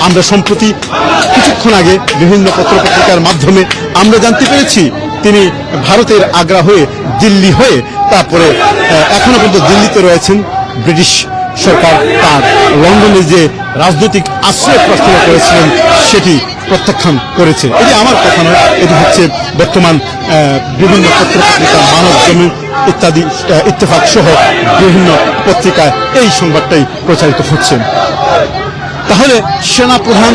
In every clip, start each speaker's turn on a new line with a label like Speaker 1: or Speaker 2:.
Speaker 1: আমরা সম্প্রতি কিছুক্ষণ আগে বিভিন্ন পত্রপত্রিকার মাধ্যমে আমরা জানতে পেরেছি তিনি ভারতের আগ্রা হয়ে দিল্লি হয়ে তারপরে এখনো পর্যন্ত দিল্লিতে রয়েছেন। ব্রিটিশ সরকার তার লন্ডনে যে রাজনৈতিক আশ্রয় প্রস্তাব করেছিলেন সেটি প্রত্যাখ্যান করেছে। এটি আমার কথা নয়, এটি হচ্ছে বর্তমান বিভিন্ন পত্রপত্রিকা, মানব জমিন ইত্যাদি, ইত্তেফাক সহ বিভিন্ন পত্রিকায় এই সংবাদটাই প্রচারিত হচ্ছে। তাহলে সেনাপ্রধান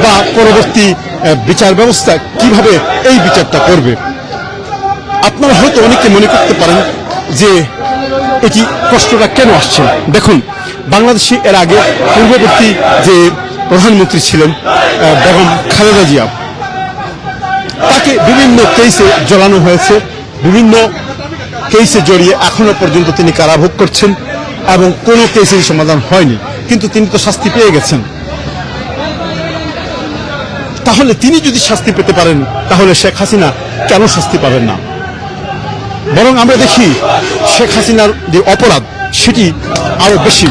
Speaker 1: বা পরবর্তী বিচার ব্যবস্থা কিভাবে এই বিচারটা করবে? আপনারা হয়তো অনেকে মনে করতে পারেন যে এটি কষ্টটা কেন আসছে। দেখুন, বাংলাদেশে এর আগে পূর্ববর্তী যে প্রধানমন্ত্রী ছিলেন বেগম খালেদা জিয়া, তাকে বিভিন্ন কেসে জড়ানো হয়েছে, বিভিন্ন কেসে জড়িয়ে এখনো পর্যন্ত তিনি কারাভোগ করছেন এবং কোনো কেসের সমাধান হয়নি, কিন্তু তিনি তো শাস্তি পেয়ে গেছেন। তাহলে তিনি যদি শাস্তি পেতে পারেন তাহলে শেখ হাসিনা কেন শাস্তি পাবেন না? বরং আমরা দেখি শেখ হাসিনার যে অপরাধ সেটি আরো বেশি।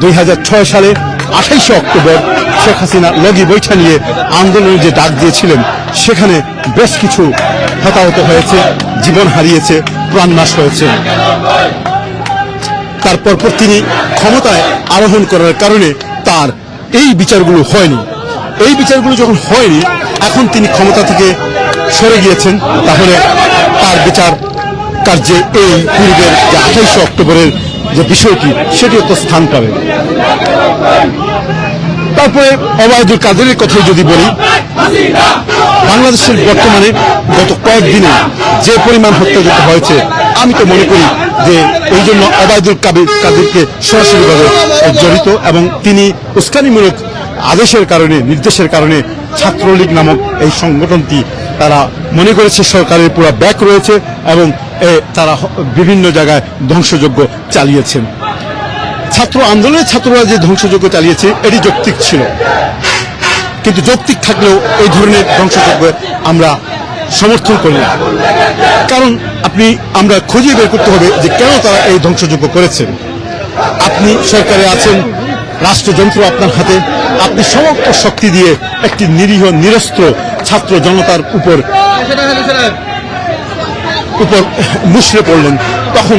Speaker 1: 2006 সালে 28 অক্টোবর শেখ হাসিনা লগি বৈঠা নিয়ে আন্দোলনের যে ডাক দিয়েছিলেন সেখানে বেশ কিছু হতাহত হয়েছে, জীবন হারিয়েছে, প্রাণনাশ হয়েছে। তারপর তিনি ক্ষমতায় আরোহণ করার কারণে তার এই বিচারগুলো হয়নি। এই বিচারগুলো যখন হয়নি, এখন তিনি ক্ষমতা থেকে সরে গিয়েছেন, তাহলে তার বিচার কার্যে এই পূর্বের যে 28 অক্টোবরের যে বিষয়টি সেটিও তো স্থান পাবে। তারপরে ওবায়দুল কাদেরের কথাই যদি বলি, বাংলাদেশের বর্তমানে গত কয়েকদিনে যে পরিমাণ হত্যাযজ্ঞ হয়েছে, আমি তো মনে করি যে এই জন্য ওবায়দুল কাদেরকে সরাসরিভাবে জড়িত, এবং তিনি উস্কানিমূলক আদেশের কারণে, নির্দেশের কারণে ছাত্রলীগ নামক এই সংগঠনটি তারা মনে করেছে সরকারের পুরো ব্যাক রয়েছে এবং তারা বিভিন্ন জায়গায় ধ্বংসযজ্ঞ চালিয়েছেন। ছাত্র আন্দোলনের ছাত্ররা যে ধ্বংসযজ্ঞ চালিয়েছে এটি যৌক্তিক ছিল, কিন্তু যৌক্তিক থাকলেও এই ধরনের ধ্বংসযজ্ঞ আমরা সমর্থন করি না। কারণ আমরা খুঁজে বের করতে হবে যে কেন তারা এই ধ্বংসযজ্ঞ করেছেন। আপনি সরকারে আছেন, রাষ্ট্রযন্ত্র আপনার হাতে, আপনি সমস্ত শক্তি দিয়ে একটি নিরীহ নিরস্ত্র ছাত্র জনতার উপর মুষড়ে পড়লেন, তখন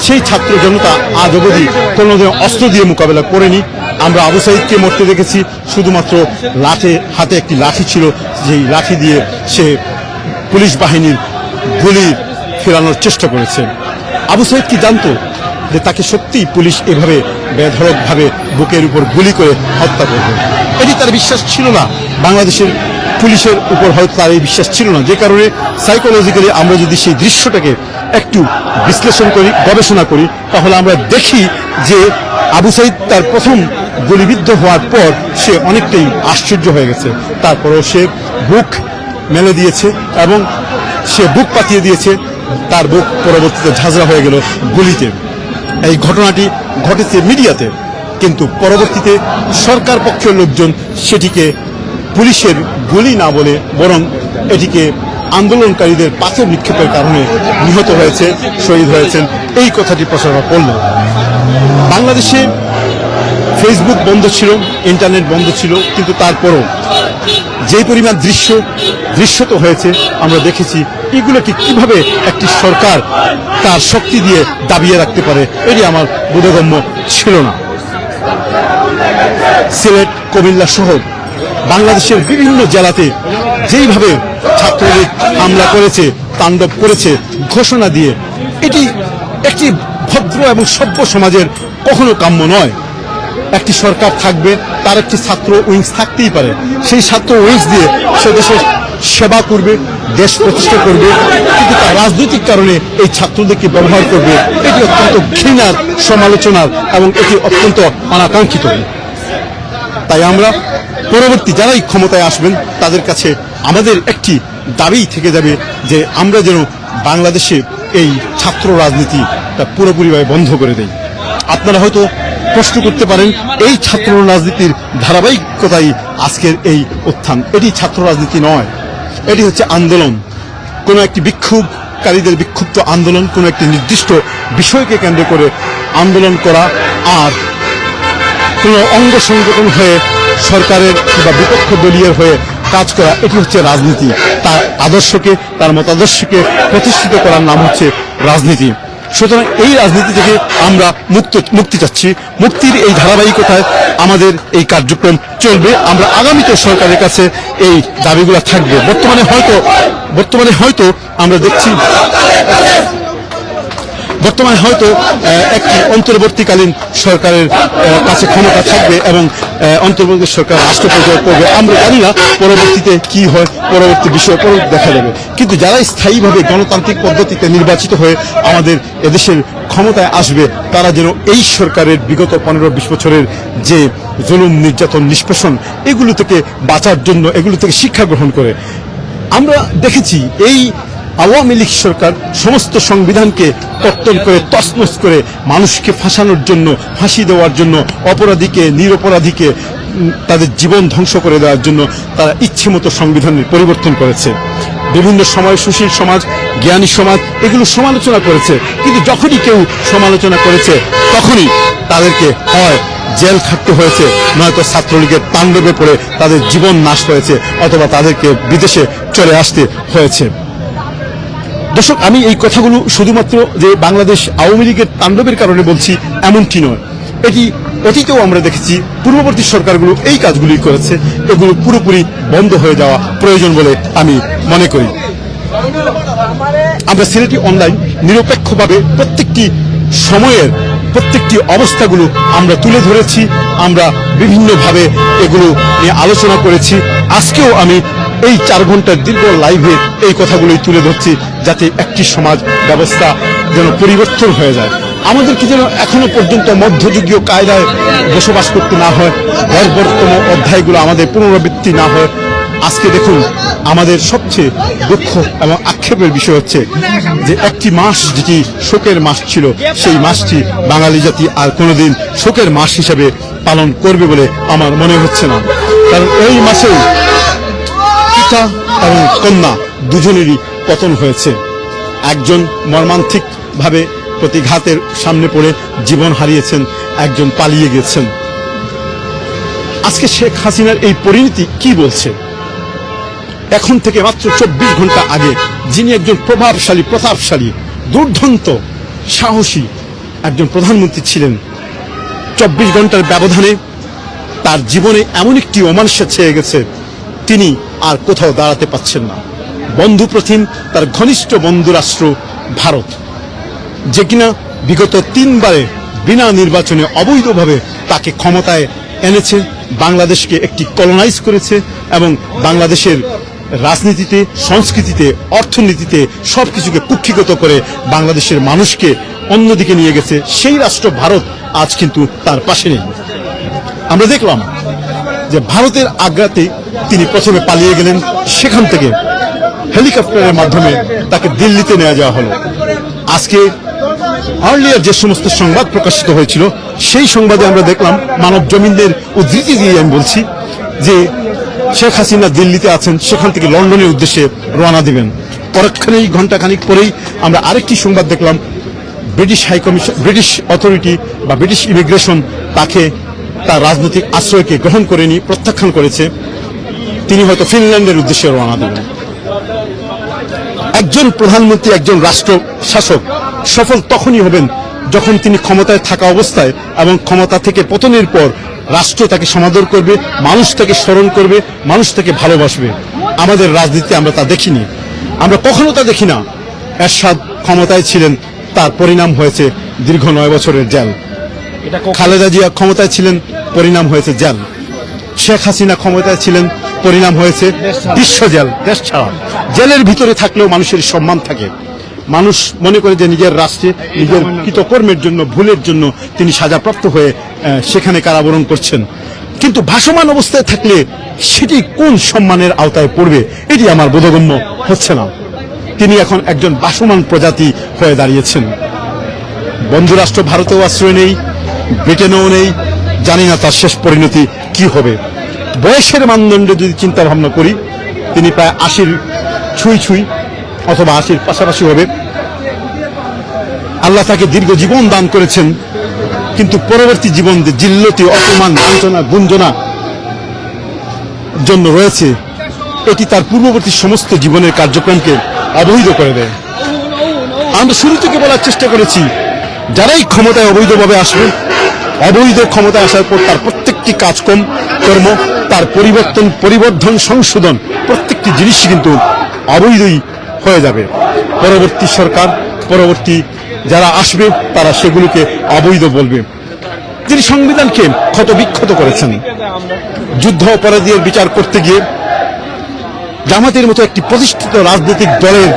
Speaker 1: সেই ছাত্র জনতা আজ অবধি কোনোদিন অস্ত্র দিয়ে মোকাবেলা করেনি। আমরা আবু সাঈদকে মরতে দেখেছি শুধুমাত্র হাতে একটি লাঠি ছিল, যেই লাঠি দিয়ে সে পুলিশ বাহিনীর গুলি ফেরানোর চেষ্টা করেছে। আবু সাঈদ কি জানতো যে তাকে সত্যি পুলিশ এভাবে বেধড়কভাবে বুকের উপর গুলি করে হত্যা করবে? এটি তার বিশ্বাস ছিল না। বাংলাদেশের পুলিশের উপর হয়তো তার এই বিশ্বাস ছিল না, যে কারণে সাইকোলজিক্যালি আমরা যদি সেই দৃশ্যটাকে একটু বিশ্লেষণ করি, গবেষণা করি, তাহলে আমরা দেখি যে আবু সাঈদ তার প্রথম গুলিবিদ্ধ হওয়ার পর সে অনেকটাই আশ্চর্য হয়ে গেছে। তারপরেও সে বুক মেলে দিয়েছে এবং সে বুক পাতিয়ে দিয়েছে, তার বুক পরবর্তীতে ঝাঁঝরা হয়ে গেল গুলিতে। এই ঘটনাটি ঘটেছে মিডিয়াতে, কিন্তু পরবর্তীতে সরকার পক্ষের লোকজন সেটিকে পুলিশের গুলি না বলে বরং এটিকে আন্দোলনকারীদের পাথর নিক্ষেপের কারণে নিহত হয়েছে, শহীদ হয়েছেন, এই কথাটি প্রচার করল। বাংলাদেশে ফেসবুক বন্ধ ছিল, ইন্টারনেট বন্ধ ছিল, কিন্তু তারপরও যে পরিমাণ দৃশ্যত হয়েছে আমরা দেখেছি, এগুলোকে কিভাবে একটি সরকার তার শক্তি দিয়ে দাবিয়ে রাখতে পারে এটি আমার বোধগম্য ছিল না। সিলেট, কুমিল্লা সহ বাংলাদেশের বিভিন্ন জেলাতে যেইভাবে ছাত্রলীগ হামলা করেছে, তাণ্ডব করেছে ঘোষণা দিয়ে, এটি একটি ভদ্র এবং সভ্য সমাজের কখনো কাম্য নয়। একটি সরকার থাকবে, তার একটি ছাত্র উইংস থাকতেই পারে, সেই ছাত্র উইংস দিয়ে সে দেশের সেবা করবে, দেশ প্রতিষ্ঠা করবে, কিন্তু তার রাজনৈতিক কারণে এই ছাত্রদেরকে ব্যবহার করবে, এটি অত্যন্ত ঘৃণার, সমালোচনার এবং এটি অত্যন্ত অনাকাঙ্ক্ষিত। তাই আমরা পরবর্তী যারাই ক্ষমতায় আসবেন তাদের কাছে আমাদের একটি দাবি থেকে যাবে যে আমরা যেন বাংলাদেশে এই ছাত্র রাজনীতিটা পুরোপুরিভাবে বন্ধ করে দেই। আপনারা হয়তো প্রশ্ন করতে পারেন, এই ছাত্র রাজনীতির ধারাবাহিকতাই আজকের এই উত্থান। এটি ছাত্র রাজনীতি নয়, এটি হচ্ছে আন্দোলন, কোনো একটি বিক্ষোভকারীদের বিক্ষুব্ধ আন্দোলন, কোনো একটি নির্দিষ্ট বিষয়কে কেন্দ্র করে আন্দোলন করা, আর কোনো অঙ্গ সংগঠন হয়ে সরকারের বা বিপক্ষ দলীয় হয়ে কাজ করা, এটি হচ্ছে রাজনীতি। তার আদর্শকে, তার মতাদর্শকে প্রতিষ্ঠিত করার নাম হচ্ছে রাজনীতি। সুতরাং এই রাজনীতি থেকে আমরা মুক্তি চাচ্ছি। মুক্তির এই ধারাবাহিকতায় আমাদের এই কার্যক্রম চলবে। আমরা আগামীতে সরকারের কাছে এই দাবিগুলো থাকবে। বর্তমানে হয়তো আমরা দেখছি একটি অন্তর্বর্তীকালীন সরকারের কাছে ক্ষমতা থাকবে এবং অন্তর্বর্তী সরকার রাষ্ট্র পর্যায়ে করবে। আমরা জানি না পরবর্তীতে কি হয়, পরবর্তী বিষয় পরে দেখা যাবে। কিন্তু যারা স্থায়ীভাবে গণতান্ত্রিক পদ্ধতিতে নির্বাচিত হয়ে আমাদের এদেশের ক্ষমতায় আসবে, তারা যেন এই সরকারের বিগত 15-20 বছরের যে জুলুম, নির্যাতন, নিষ্পেষণ, এগুলো থেকে বাঁচার জন্য এগুলো থেকে শিক্ষা গ্রহণ করে। আমরা দেখেছি এই আওয়ামী লীগ সরকার সমস্ত সংবিধানকে কর্তন করে তছনছ করে মানুষকে ফাঁসানোর জন্য, ফাঁসি দেওয়ার জন্য, অপরাধীকে, নিরপরাধীকে তাদের জীবন ধ্বংস করে দেওয়ার জন্য তারা ইচ্ছে মতো সংবিধানের পরিবর্তন করেছে। বিভিন্ন সময় সুশীল সমাজ, জ্ঞানী সমাজ এগুলো সমালোচনা করেছে। কিন্তু যখনই কেউ সমালোচনা করেছে তখনই তাদেরকে হয় জেল খাটতে হয়েছে, নয়তো ছাত্রলীগের তাণ্ডবে পড়ে তাদের জীবন নাশ হয়েছে, অথবা তাদেরকে বিদেশে চলে আসতে হয়েছে। দর্শক, আমি এই কথাগুলো শুধুমাত্র যে বাংলাদেশ আওয়ামী লীগের তাণ্ডবের কারণে বলছি এমনটি নয়। এটি অতীতেও আমরা দেখেছি পূর্ববর্তী সরকারগুলো এই কাজগুলি করেছে। এগুলো পুরোপুরি বন্ধ হয়ে যাওয়া প্রয়োজন বলে আমি মনে করি। আমরা সিলেটি অনলাইন নিরপেক্ষভাবে প্রত্যেকটি সময়ের প্রত্যেকটি অবস্থাগুলো আমরা তুলে ধরেছি। আমরা বিভিন্নভাবে এগুলো নিয়ে আলোচনা করেছি। আজকেও আমি এই 4 ঘন্টার দীর্ঘ লাইভে এই কথাগুলোই তুলে ধরছি, যাতে একটি সমাজ ব্যবস্থা যেন পরিবর্তন হয়ে যায়। আমাদেরকে যেন এখনো পর্যন্ত মধ্যযুগীয় কায়দায় বসবাস করতে না হয়, বর্বরতম অধ্যায়গুলো আমাদের পুনরাবৃত্তি না হয়। আজকে দেখুন, আমাদের সবচেয়ে দুঃখ এবং আক্ষেপের বিষয় হচ্ছে যে একটি মাস যেটি শোকের মাস ছিল, সেই মাসটি বাঙালি জাতি আর কোনোদিন শোকের মাস হিসেবে পালন করবে বলে আমার মনে হচ্ছে না। কারণ এই মাসেও পিতা এবং কন্যা দুজনেরই পতন হয়েছে। একজন মর্মান্তিকভাবে প্রতিঘাতের সামনে পড়ে জীবন হারিয়েছেন, একজন পালিয়ে গেছেন। আজকে শেখ হাসিনার এই পরিণতি কি বলছে? এখন থেকে মাত্র 24 ঘন্টা আগে যিনি একজন প্রভাবশালী, প্রতাপশালী, দুর্দান্ত, সাহসী একজন প্রধানমন্ত্রী ছিলেন, 24 ঘন্টার ব্যবধানে তার জীবনে এমন একটি অমানুষ্য ছেয়ে গেছে, তিনি আর কোথাও দাঁড়াতে পাচ্ছেন না। বন্ধুপ্রতিম তার ঘনিষ্ঠ বন্ধু রাষ্ট্র ভারত, যে কিনা বিগত 3 বারে বিনা নির্বাচনে অবৈধভাবে তাকে ক্ষমতায় এনেছে, বাংলাদেশকে একটি কলোনাইজ করেছে এবং বাংলাদেশের রাজনীতিতে, সংস্কৃতিতে, অর্থনীতিতে সবকিছুকে কুক্ষিগত করে বাংলাদেশের মানুষকে অন্যদিকে নিয়ে গেছে। সেই রাষ্ট্র ভারত আজ কিন্তু তার পাশে নেই। আমরা দেখলাম যে ভারতের আগ্রাতে তিনি প্রথমে পালিয়ে গেলেন, সেখান থেকে হেলিকপ্টারের মাধ্যমে তাকে দিল্লিতে নিয়ে যাওয়া হলো। আজকে আর্লিয়ার যে সমস্ত সংবাদ প্রকাশিত হয়েছিল, সেই সংবাদে আমরা দেখলাম, মানব জমিনদের উদ্ধৃতি দিয়ে আমি বলছি, যে শেখ হাসিনা দিল্লিতে আছেন, সেখান থেকে লন্ডনের উদ্দেশ্যে রওনা দিবেন। পরক্ষণেই, ঘণ্টাখানিক পরেই আমরা আরেকটি সংবাদ দেখলাম, ব্রিটিশ হাইকমিশন, ব্রিটিশ অথরিটি বা ব্রিটিশ ইমিগ্রেশন তাকে তার রাজনৈতিক আশ্রয়কে গ্রহণ করেনি, প্রত্যাখ্যান করেছে। তিনি হয়তো ফিনল্যান্ডের উদ্দেশ্যে রওনা দেবেন। একজন প্রধানমন্ত্রী, একজন রাষ্ট্র শাসক সফল তখনই হবেন যখন তিনি ক্ষমতায় থাকা অবস্থায় এবং ক্ষমতা থেকে পতনের পর রাষ্ট্র তাকে সমাদর করবে, মানুষ তাকে স্মরণ করবে, মানুষ তাকে ভালোবাসবে। আমাদের রাজনীতিতে আমরা তা দেখিনি, আমরা কখনো তা দেখি না। এরশাদ ক্ষমতায় ছিলেন, তার পরিণাম হয়েছে দীর্ঘ 9 বছরের জেল। খালেদা জিয়া ক্ষমতায় ছিলেন, পরিণাম হয়েছে জেল। শেখ হাসিনা ক্ষমতায় ছিলেন, পরিণাম হয়েছে বিশ্ব জেল, দেশ ছাড়া। জেলের ভিতরে থাকলেও মানুষের সম্মান থাকে, মানুষ মনে করে যে নিজের রাষ্ট্রে নিজের কৃতকর্মের জন্য, ভুলের জন্য তিনি সাজাপ্রাপ্ত হয়ে সেখানে কারাবরণ করছেন। কিন্তু ভাসমান অবস্থায় থাকলে সেটি কোন সম্মানের আওতায় পড়বে, এটি আমার বোধগম্য হচ্ছে না। তিনি এখন একজন ভাসমান প্রজাতি হয়ে দাঁড়িয়েছেন। বন্ধুরাষ্ট্র ভারতেও আশ্রয় নেই, ব্রিটেনেও নেই, জানি না তার শেষ পরিণতি কি হবে। বয়সের মানদণ্ডে যদি চিন্তা ভাবনা করি, তিনি প্রায় 80 ছুঁই অথবা 80 পাশাপাশি হবে। আল্লাহ তাকে দীর্ঘ জীবন দান করেছেন, কিন্তু পরবর্তী জীবন যে জিল্লতি, অপমান, লাঞ্ছনা, গুঞ্জনা, জন্য রয়েছে, এটি তার পূর্ববর্তী সমস্ত জীবনের কার্যক্রমকে অবৈধ করে দেয়। আমরা শুরু থেকে বলার চেষ্টা করেছি, যারাই ক্ষমতায় অবৈধভাবে আসবে, অবৈধ ক্ষমতায় আসার পর তার প্রত্যেকটি কাজকর্ম কর্ম, তার পরিবর্ধন, সংশোধন, প্রত্যেকটি জিনিসই কিন্তু অবৈধই হয়ে যাবে। পরবর্তী সরকার, পরবর্তী যারা আসবে, তারা সেগুলোকে অবৈধ বলবে। যিনি সংবিধানকে ক্ষতবিক্ষত করেছেন, যুদ্ধ অপরাধীর বিচার করতে গিয়ে জামাতের মতো একটি প্রতিষ্ঠিত রাজনৈতিক দলের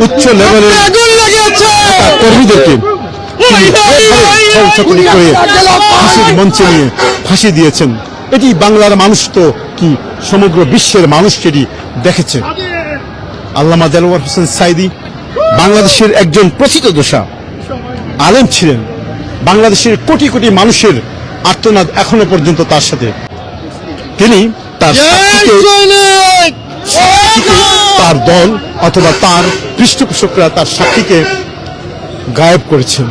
Speaker 1: উচ্চ লেভেলের কর্মীদেরকে ফাঁসির মঞ্চে নিয়ে ফাঁসি দিয়েছেন। এটি বাংলার মানুষ তো কি সমগ্র বিশ্বের মানুষ সেটি দেখেছে। আল্লামা দেলোয়ার হোসেন সাঈদী বাংলাদেশের একজন প্রথিতযশা আলেম ছিলেন। বাংলাদেশের কোটি কোটি মানুষের আর্তনাদ এখনো পর্যন্ত তার সাথে। তিনি তার তার দল অথবা তার পৃষ্ঠপোষকরা তার সাক্ষীকে গায়েব করেছেন।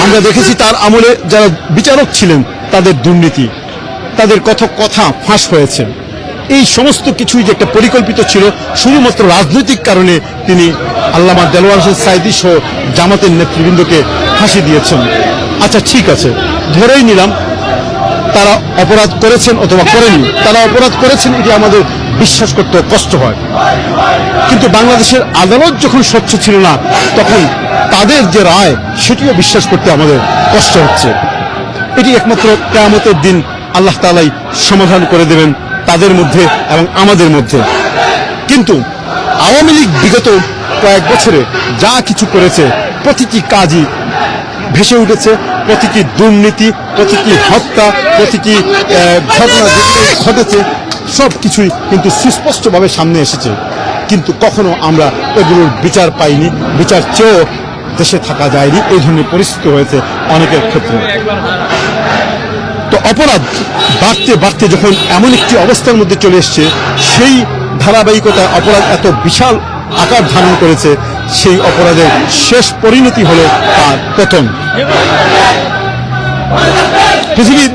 Speaker 1: আমরা দেখেছি তার আমলে যারা বিচারক ছিলেন তাদের দুর্নীতি, তাদের কথা ফাঁস হয়েছে। এই সমস্ত কিছুই যে একটা পরিকল্পিত ছিল, শুধুমাত্র রাজনৈতিক কারণে তিনি আল্লামা দেলোয়ার হোসেন সাঈদী সহ জামাতের নেতৃবৃন্দকে ফাঁসি দিয়েছেন। আচ্ছা, ঠিক আছে, ধরেই নিলাম তারা অপরাধ করেছেন অথবা করেনি। তারা অপরাধ করেছেন, এটি আমাদের বিশ্বাস করতে কষ্ট হয়। কিন্তু বাংলাদেশের আদালত যখন স্বচ্ছ ছিল না, তখন তাদের যে রায় সেটিও বিশ্বাস করতে আমাদের কষ্ট হচ্ছে। এটি একমাত্র কিয়ামতের দিন আল্লাহ তাআলাই সমাধান করে দেবেন তাদের মধ্যে এবং আমাদের মধ্যে। কিন্তু আওয়ামী লীগ বিগত কয়েক বছরে যা কিছু করেছে, প্রতিটি কাজই ভেসে উঠেছে, প্রতিটি দুর্নীতি, প্রতিটি হত্যা, প্রতিটি ঘটনা যেগুলো ঘটেছে সব কিছুই কিন্তু সুস্পষ্টভাবে সামনে এসেছে। কিন্তু কখনো আমরা এগুলোর বিচার পাইনি, বিচার চেয়েও দেশে থাকা যায়নি। এই ধরনের পরিস্থিতি হয়েছে অনেকের ক্ষেত্রে। তো অপরাধ বাড়তে বাড়তে যখন এমন একটি অবস্থার মধ্যে চলে এসছে, সেই ধারাবাহিকতায় অপরাধ এত বিশাল আকার ধারণ করেছে, সেই অপরাধের শেষ পরিণতি হলো তার পতন। পৃথিবীর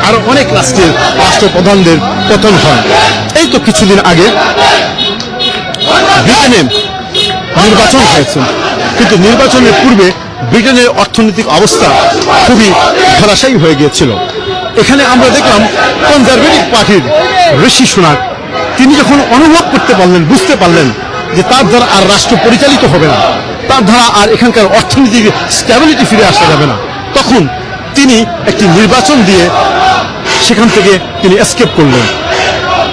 Speaker 1: আরো অনেক রাষ্ট্রপ্রধানদের পতন হয়। এই তো কিছুদিন আগে ব্রিটেনে নির্বাচন হয়েছে, কিন্তু নির্বাচনের পূর্বে ব্রিটেনের অর্থনৈতিক অবস্থা খুবই ধরাশায়ী হয়ে গিয়েছিল। এখানে আমরা দেখলাম কনজারভেটিভ পার্টির ঋষি সুনাক, তিনি যখন অনুভব করতে পারলেন, বুঝতে পারলেন যে তার দ্বারা আর রাষ্ট্র পরিচালিত হবে না, তার দ্বারা আর এখানকার অর্থনৈতিক স্ট্যাবিলিটি ফিরে আসা যাবে না, তখন তিনি একটি নির্বাচন দিয়ে সেখান থেকে তিনি এসকেপ করলেন।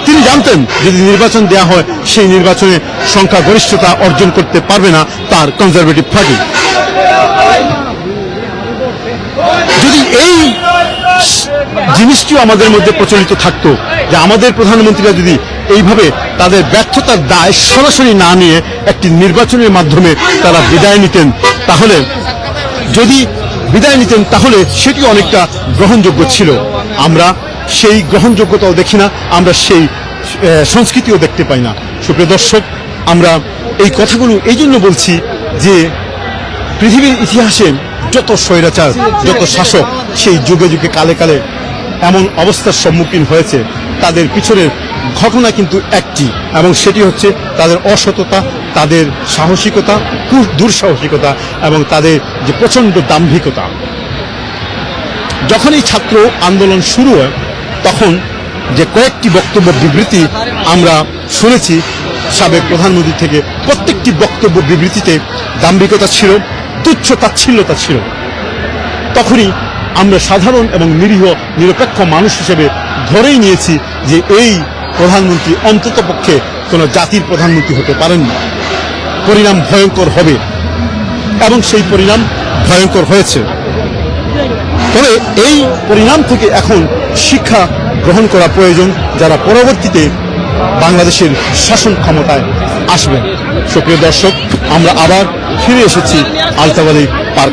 Speaker 1: তিনি জানতেন যদি নির্বাচন দেওয়া হয়, সেই নির্বাচনে সংখ্যাগরিষ্ঠতা অর্জন করতে পারবে না তার কনজারভেটিভ পার্টি। যদি এই জিনিসটিও আমাদের মধ্যে প্রচলিত থাকতো, যে আমাদের প্রধানমন্ত্রীরা যদি এইভাবে তাদের ব্যর্থতার দায় সরাসরি না নিয়ে একটি নির্বাচনের মাধ্যমে তারা বিদায় নিতেন, তাহলে তাহলে সেটি অনেকটা গ্রহণযোগ্য ছিল। আমরা সেই গ্রহণযোগ্যতাও দেখি না, আমরা সেই সংস্কৃতিও দেখতে পাই না। সুপ্রিয় দর্শক, আমরা এই কথাগুলো এই জন্য বলছি যে পৃথিবীর ইতিহাসে যত স্বৈরাচার, যত শাসক সেই যুগে যুগে কালে কালে এমন অবস্থার সম্মুখীন হয়েছে, তাদের পিছনের ঘটনা কিন্তু একটি, এবং সেটি হচ্ছে তাদের অসততা, তাদের সাহসিকতা, দুঃসাহসিকতা এবং তাদের যে প্রচণ্ড দাম্ভিকতা। যখন এই ছাত্র আন্দোলন শুরু হয়, তখন যে কয়েকটি বক্তব্য বিবৃতি আমরা শুনেছি সাবেক প্রধানমন্ত্রী থেকে, প্রত্যেকটি বক্তব্য বিবৃতিতে দাম্ভিকতা ছিল, তুচ্ছ তাচ্ছিল্যতা ছিল। তখনই আমরা সাধারণ এবং নিরীহ নিরপেক্ষ মানুষ হিসেবে ধরেই নিয়েছি যে এই প্রধানমন্ত্রী অন্তত পক্ষে কোনো জাতির প্রধানমন্ত্রী হতে পারেন না, পরিণাম ভয়ঙ্কর হবে, এবং সেই পরিণাম ভয়ঙ্কর হয়েছে। তবে এই পরিণাম থেকে এখন শিক্ষা গ্রহণ করা প্রয়োজন, যারা পরবর্তীতে বাংলাদেশের শাসন ক্ষমতায় আসবেন। সুপ্রিয় দর্শক, আমরা আবার ফিরে এসেছি আলতাবাড়ি পার্ক।